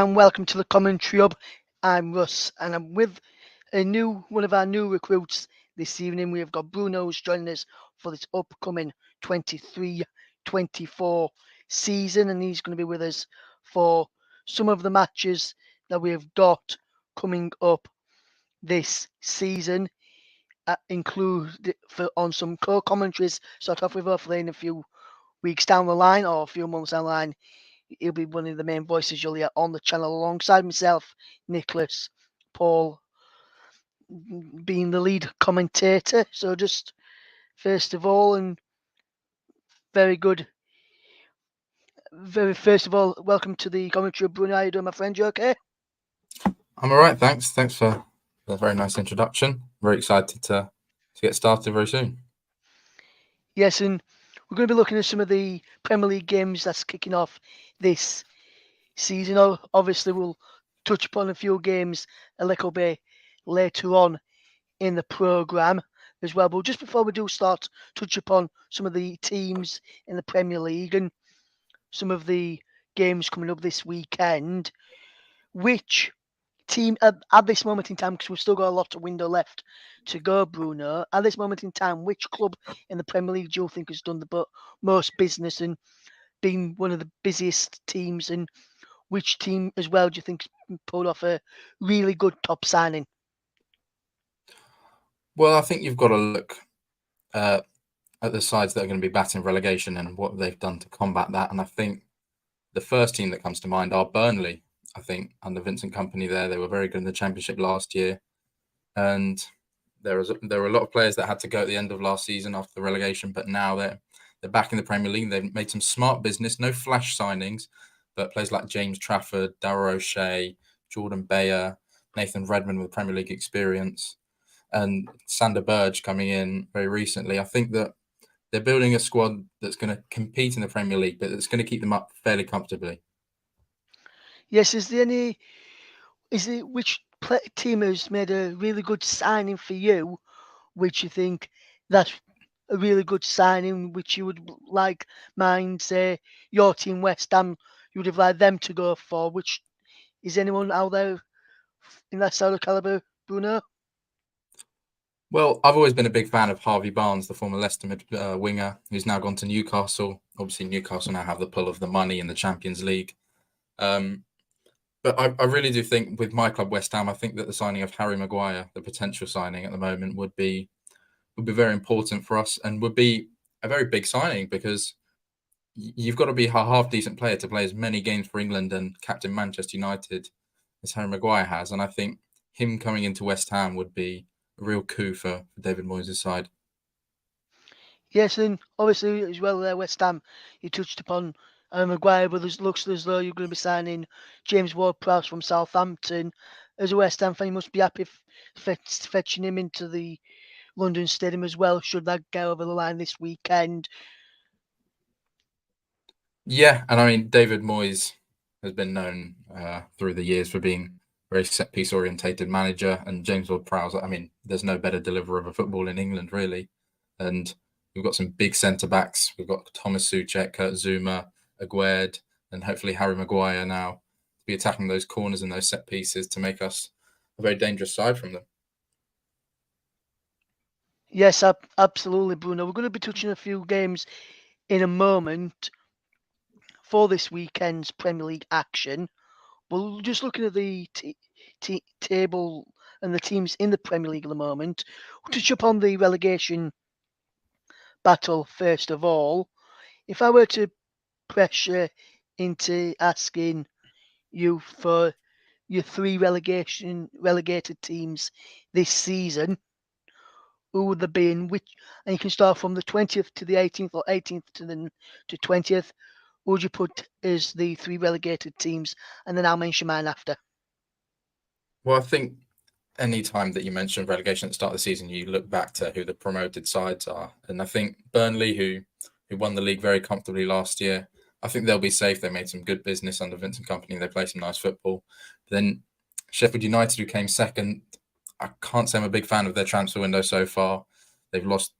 and welcome to the Commentary Hub. I'm Russ and I'm with one of our new recruits this evening. We have got Bruno who's joining us for this upcoming 23-24 season, and he's going to be with us for some of the matches that we have got coming up this season. Include on some co-commentaries sort of with hopefully in a few weeks down the line or a few months down the line. He'll be one of the main voices you'll hear on the channel alongside myself, Nicholas, Paul, being the lead commentator. So just first of all, and very good, very first of all, welcome to the commentary, Bruno. How you doing, my friend? You okay? I'm all right, thanks. Thanks for the very nice introduction. Very excited to get started very soon. Yes, and we're going to be looking at some of the Premier League games that's kicking off this season. Obviously, we'll touch upon a few games a little bit later on in the programme as well. But just before we do start, touch upon some of the teams in the Premier League and some of the games coming up this weekend. Which team at this moment in time, because we've still got a lot of window left to go, Bruno, at this moment in time, which club in the Premier League do you think has done the most business and been one of the busiest teams, and which team as well do you think pulled off a really good top signing? Well, I think you've got to look at the sides that are going to be battling relegation and what they've done to combat that. And I think the first team that comes to mind are Burnley. I think under Vincent Kompany they were very good in the Championship last year. And there were a lot of players that had to go at the end of last season after the relegation, but now they're back in the Premier League. They've made some smart business, no flash signings, but players like James Trafford, Darragh O'Shea, Jordan Bayer, Nathan Redmond with Premier League experience, and Sander Berge coming in very recently. I think that they're building a squad that's going to compete in the Premier League, but that's going to keep them up fairly comfortably. Yes, which team has made a really good signing for you, which you think that's a really good signing, which you would like say your team West Ham, you would have liked them to go for? Which is anyone out there in that sort of calibre, Bruno? Well, I've always been a big fan of Harvey Barnes, the former Leicester winger, who's now gone to Newcastle. Obviously, Newcastle now have the pull of the money in the Champions League. But I really do think with my club, West Ham, I think that the signing of Harry Maguire, the potential signing at the moment, would be very important for us and would be a very big signing because you've got to be a half-decent player to play as many games for England and captain Manchester United as Harry Maguire has. And I think him coming into West Ham would be a real coup for David Moyes' side. Yes, and obviously as well there, West Ham, you touched upon Maguire, but it looks as though you're going to be signing James Ward-Prowse from Southampton. As a West Ham fan, you must be happy fetching him into the London Stadium as well, should that go over the line this weekend. Yeah, and I mean, David Moyes has been known through the years for being a very set-piece orientated manager, and James Ward-Prowse, I mean, there's no better deliverer of a football in England, really. And we've got some big centre-backs. We've got Thomas Souček, Kurt Zouma, Aguerd, and hopefully Harry Maguire now to be attacking those corners and those set pieces to make us a very dangerous side from them. Yes, absolutely, Bruno. We're going to be touching a few games in a moment for this weekend's Premier League action. But just looking at the table and the teams in the Premier League at the moment, we'll touch upon the relegation battle first of all. If I were to pressure into asking you for your three relegated teams this season, who would they be in which? And you can start from the 20th to the 18th or 18th to 20th. Who would you put as the three relegated teams? And then I'll mention mine after. Well, I think any time that you mention relegation at the start of the season, you look back to who the promoted sides are. And I think Burnley, who won the league very comfortably last year, I think they'll be safe. They made some good business under Vincent Kompany. They play some nice football. Then Sheffield United, who came second, I can't say I'm a big fan of their transfer window so far. They've lost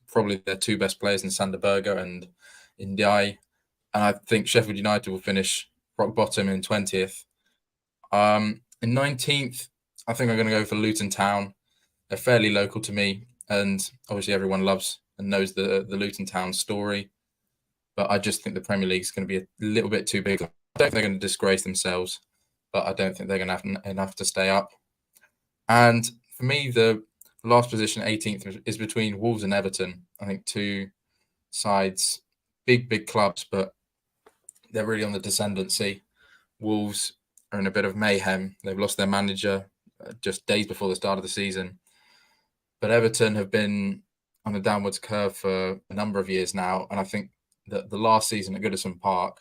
probably their two best players in Sander Berge and Ndiaye. And I think Sheffield United will finish rock bottom in 20th. In 19th, I think I'm going to go for Luton Town. They're fairly local to me, and obviously everyone loves and knows the Luton Town story. But I just think the Premier League is going to be a little bit too big. I don't think they're going to disgrace themselves, but I don't think they're going to have enough to stay up. And for me, the last position, 18th, is between Wolves and Everton. I think two sides, big clubs, but they're really on the descendancy. Wolves are in a bit of mayhem. They've lost their manager just days before the start of the season. But Everton have been on a downwards curve for a number of years now. And I think that the last season at Goodison Park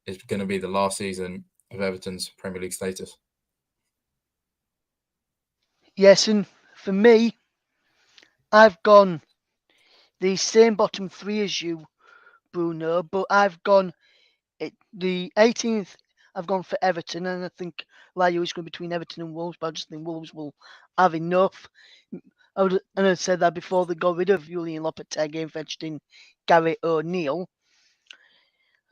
is going to be the last season of Everton's Premier League status. Yes, and for me, I've gone the same bottom three as you, Bruno, but I've gone the 18th. I've gone for Everton, and I think like you, it's going between Everton and Wolves, but I just think Wolves will have enough. I said that before they got rid of Julian Lopetegui and fetched in Gary O'Neill.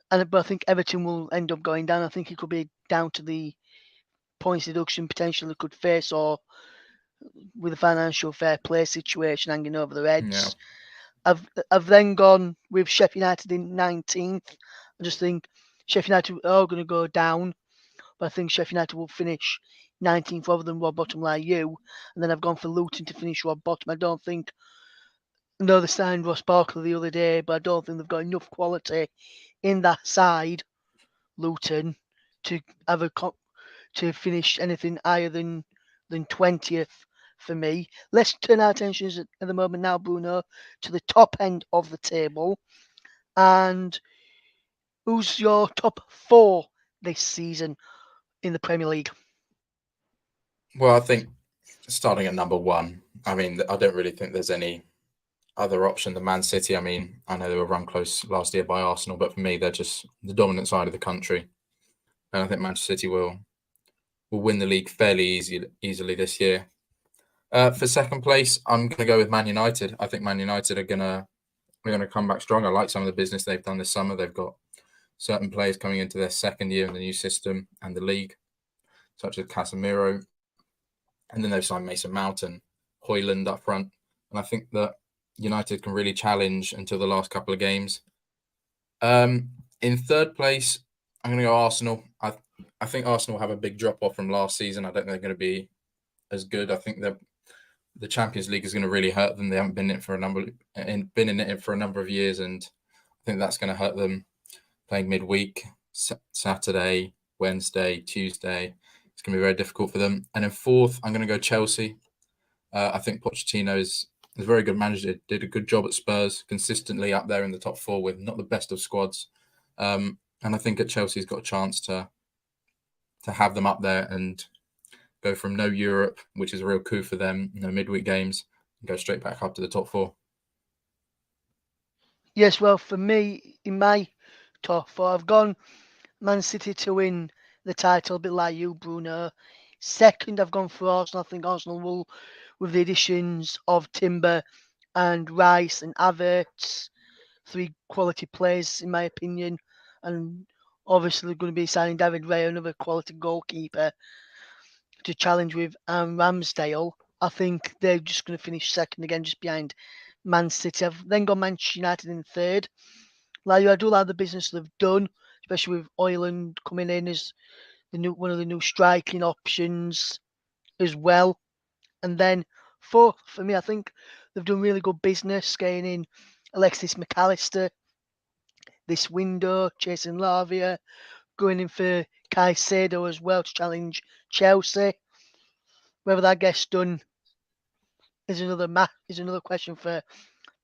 But I think Everton will end up going down. I think it could be down to the points deduction potential they could face, or with a financial fair play situation hanging over their heads. Yeah. I've then gone with Sheffield United in 19th. I just think Sheffield United are going to go down, but I think Sheffield United will finish 19th rather than rock bottom like you. And then I've gone for Luton to finish rock bottom. I don't think. No, they signed Ross Barkley the other day, but I don't think they've got enough quality in that side, Luton, to have to finish anything higher than 20th for me. Let's turn our attentions at the moment now, Bruno, to the top end of the table. And who's your top four this season in the Premier League? Well, I think starting at number one, I mean, I don't really think there's any other option than Man City. I mean, I know they were run close last year by Arsenal, but for me, they're just the dominant side of the country. And I think Manchester City will win the league fairly easily this year. For second place, I'm going to go with Man United. I think Man United are going to come back strong. I like some of the business they've done this summer. They've got certain players coming into their second year in the new system and the league, such as Casemiro. And then they've signed Mason Mount and Højlund up front. And I think that United can really challenge until the last couple of games. In third place, I'm going to go Arsenal. I think Arsenal have a big drop-off from last season. I don't think they're going to be as good. I think the Champions League is going to really hurt them. They haven't been in it for a number of years, and I think that's going to hurt them. Playing midweek, Saturday, Wednesday, Tuesday, it's going to be very difficult for them. And in fourth, I'm going to go Chelsea. I think Pochettino is a very good manager. Did a good job at Spurs, consistently up there in the top four with not the best of squads. And I think at Chelsea's got a chance to have them up there and go from no Europe, which is a real coup for them, no midweek games, and go straight back up to the top four. Yes, well, for me, in my top four, I've gone Man City to win the title, a bit like you, Bruno. Second, I've gone for Arsenal. I think Arsenal will, with the additions of Timber and Rice and Havertz, three quality players, in my opinion. And obviously, they're going to be signing David Raya, another quality goalkeeper, to challenge with Ramsdale. I think they're just going to finish second again, just behind Man City. I've then got Manchester United in third. Like I do like the business they've done, especially with Højlund coming in as one of the new striking options as well. And then fourth for me, I think they've done really good business getting in Alexis McAllister this window, chasing Lavia, going in for Caicedo as well to challenge Chelsea. Whether that gets done is another question for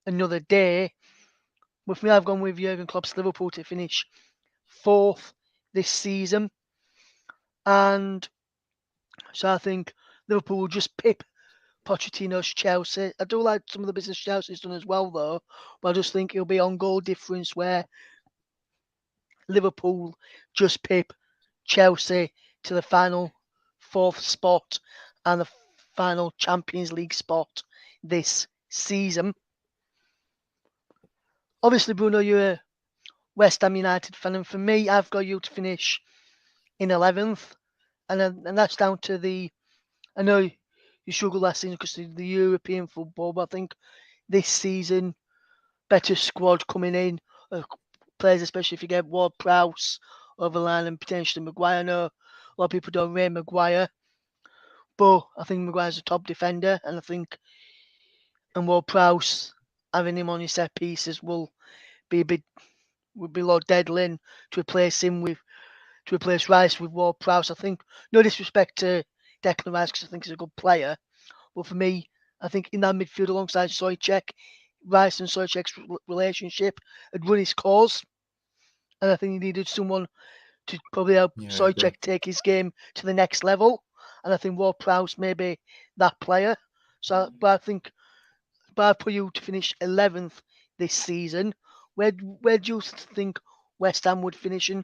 another day. With me, I've gone with Jurgen Klopp's Liverpool to finish fourth this season. And so I think Liverpool will just pip Pochettino's Chelsea. I do like some of the business Chelsea's done as well, though. But I just think it'll be on goal difference where Liverpool just pip Chelsea to the final fourth spot and the final Champions League spot this season. Obviously, Bruno, you're a West Ham United fan, and for me, I've got you to finish in 11th. and that's down to the. I know you struggled last season because of the European football, but I think this season better squad coming in, players, especially if you get Ward Prowse over the line and potentially Maguire. I know a lot of people don't rate Maguire, but I think Maguire's a top defender, and I think and Ward Prowse having him on his set pieces will be a bit would be a lot deadly to replace Rice with Ward Prowse. I think no disrespect to Declan Rice because I think he's a good player, but for me, I think in that midfield alongside Soychek, Rice and Soychek's relationship had run his course, and I think he needed someone to probably help Yeah, I agree. Soychek take his game to the next level. And I think Ward Prowse may be that player. So, but I think, but I put you to finish 11th this season. Where do you think West Ham would finish? And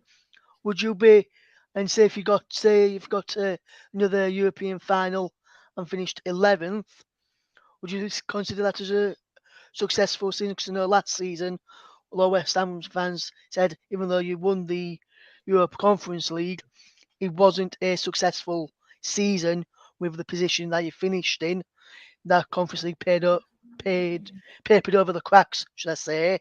would you be, and say if you got to another European final and finished 11th, would you consider that as a successful season? Because I know last season, although West Ham fans said even though you won the Europe Conference League, it wasn't a successful season with the position that you finished in. That Conference League papered over the cracks, should I say?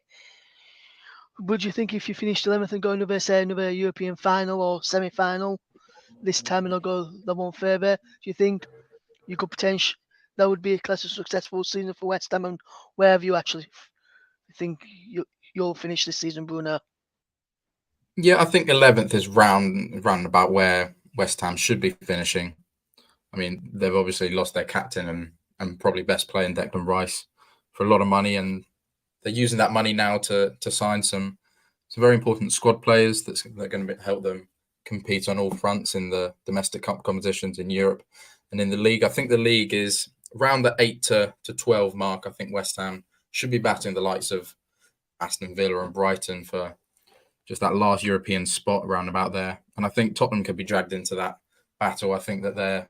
Would you think if you finished 11th and going to say another European final or semi-final this time and I'll go the one further, do you think you could potentially that would be a class of successful season for West Ham? And where have you actually think you'll finish this season, Bruno? Yeah, I think 11th is round about where West Ham should be finishing. I mean, they've obviously lost their captain and probably best player in Declan Rice for a lot of money, and they're using that money now to sign some very important squad players that are going to help them compete on all fronts in the domestic cup competitions in Europe and in the league. I think the league is around the 8 to 12 mark. I think West Ham should be battling the likes of Aston Villa and Brighton for just that last European spot around about there. And I think Tottenham could be dragged into that battle. I think that their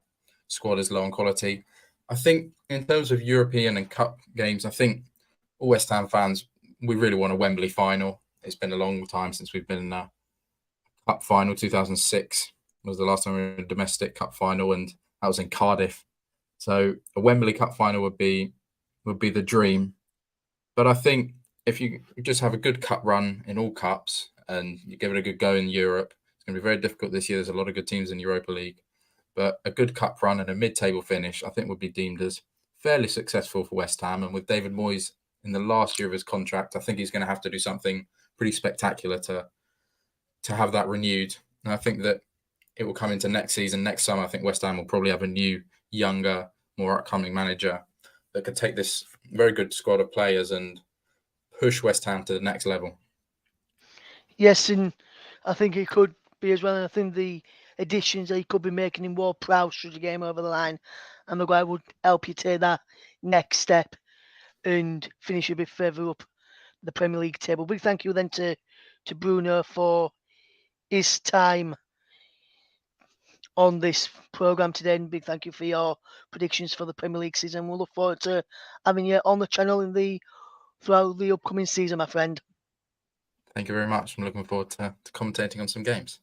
squad is low on quality. I think in terms of European and Cup games, I think all West Ham fans, we really want a Wembley final. It's been a long time since we've been in a Cup final. 2006 was the last time we were in a domestic Cup final, and that was in Cardiff. So a Wembley Cup final would be the dream. But I think if you just have a good cup run in all cups and you give it a good go in Europe, it's going to be very difficult this year. There's a lot of good teams in the Europa League, but a good cup run and a mid-table finish, I think, would be deemed as fairly successful for West Ham. And with David Moyes in the last year of his contract, I think he's going to have to do something pretty spectacular to have that renewed. And I think that it will come into next season, next summer. I think West Ham will probably have a new, younger, more upcoming manager that could take this very good squad of players and push West Ham to the next level. Yes, and I think it could be as well. And I think the additions that he could be making in Ward Prowse should the game over the line, and Maguire would help you take that next step and finish a bit further up the Premier League table. Big thank you then to Bruno for his time on this programme today, and big thank you for your predictions for the Premier League season. We'll look forward to having you on the channel throughout the upcoming season, my friend. Thank you very much. I'm looking forward to commentating on some games.